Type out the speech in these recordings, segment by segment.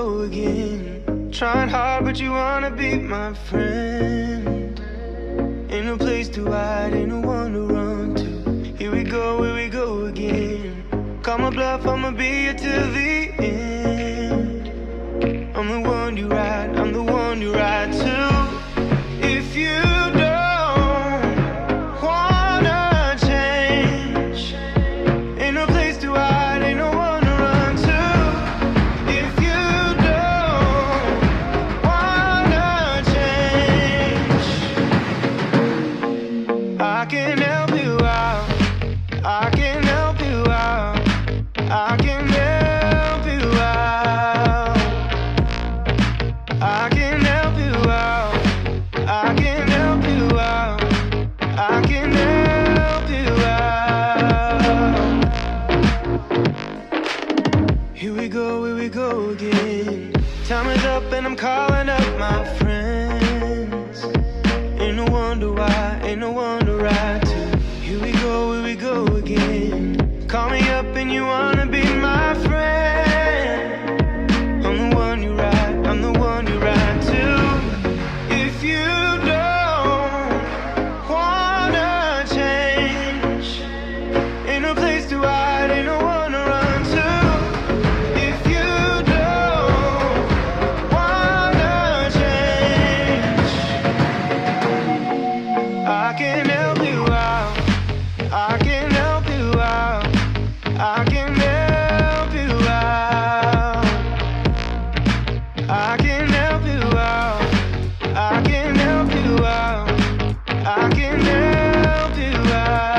go again. Trying hard, but you wanna be my friend. Ain't no place to hide, ain't no one to run to. Here we go again. Call my bluff, I'ma be here till the end. I'm the one you ride, I'm the one you ride to. If you don't wanna change, ain't no place to hide, ain't no one to run to. If you don't wanna change, I can help you out, I can help you out, I can help you out, I can help you out, I can help you out, I can help you out. Here we go again. Time is up and I'm calling up my friends. Ain't no wonder why, ain't no one to ride to. Here we go again. Call me up and you wanna be my friend. I'm the one you ride, I'm the one you ride to. If you don't wanna change, ain't no place to hide, ain't no one to run to. If you don't wanna change, I can help you out, I can help you out, I can help you out, I can help you out, I can help you out, I can help you out,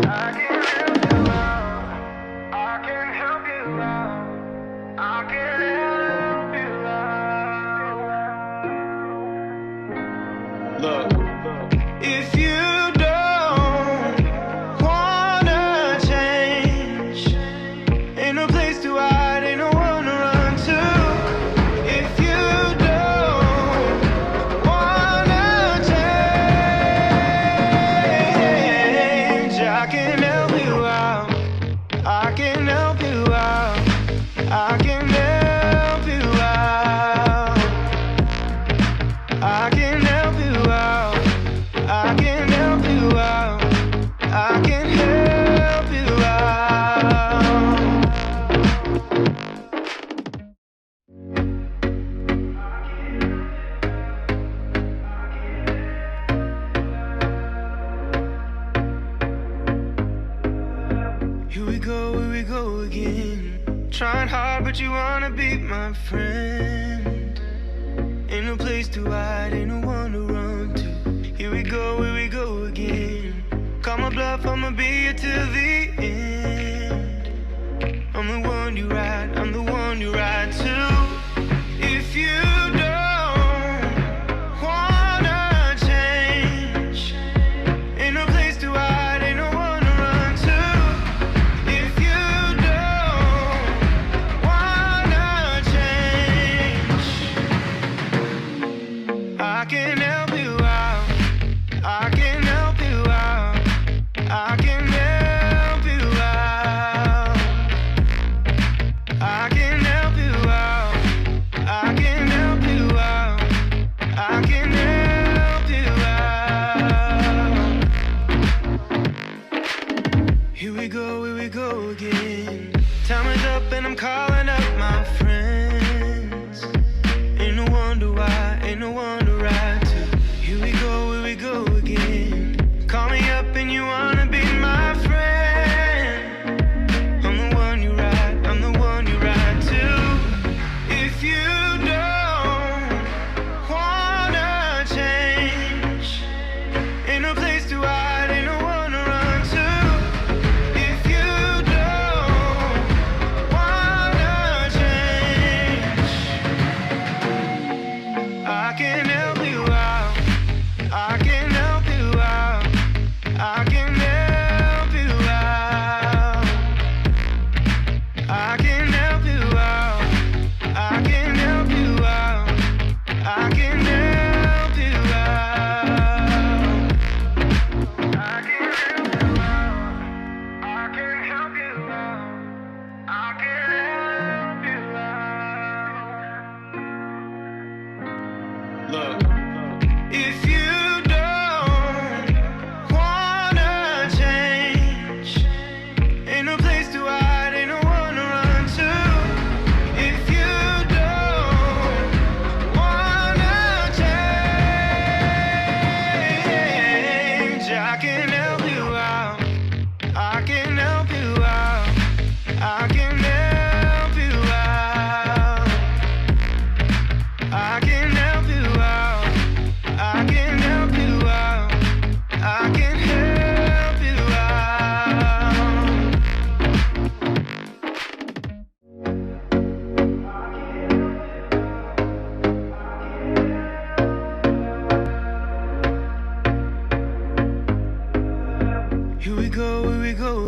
I can help you out, I can help you out, I can help you out. Look, if you don't wanna change, ain't no place to hide, ain't no one to run to. If you don't wanna change, I can help you out, I can help you out, I can help you out, I can help you out, I can help you out, I can help you out. Here we go again. Trying hard, but you wanna be my friend. Ain't no place to hide, ain't no one to run to. Here we go again. Call my bluff, I'ma be here till the end. I'm the one you ride, I'm the one you ride to. If you don't wanna change, ain't no place to hide, ain't no one to run to. If you don't wanna change, I can help you out, I can help you out, I can help you out, I can help you out. If you don't wanna change, ain't no place to hide, ain't no one to run to. If you don't wanna change, I can help you out, I can help you out, I can help you out, I can help you out. Here we go again. Time is up and I'm calling up my friends. Ain't no wonder why, ain't no one to ride to. Here we go again. Call me up and you wanna be my friend. I'm the one you ride, I'm the one you ride to. If you don't wanna change, ain't no place to hide, ain't no one to run to. If you don't wanna change, I can help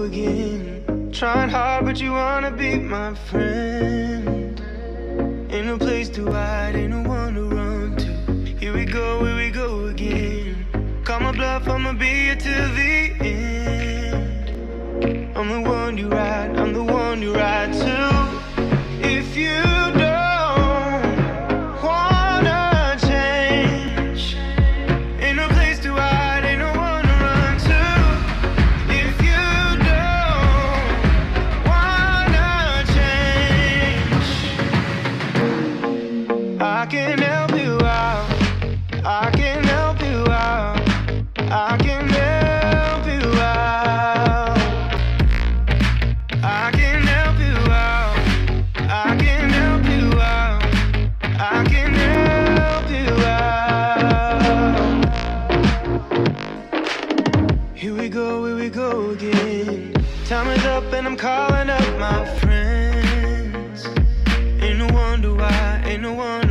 again. Trying hard, but you wanna be my friend. Ain't no place to hide, ain't no one to run to. Here we go again. Call my bluff, I'ma be here till the end. I'm the one you ride, I'm the one you ride to. If you don't wanna change, ain't no place to hide, ain't no one to run to. If you don't wanna change, I can help you out, I can help you out, I can help you out, I can help you out, I can help you out, I can help you out. Here we go again. Time is up and I'm calling up my friends. Ain't no wonder why, ain't no wonder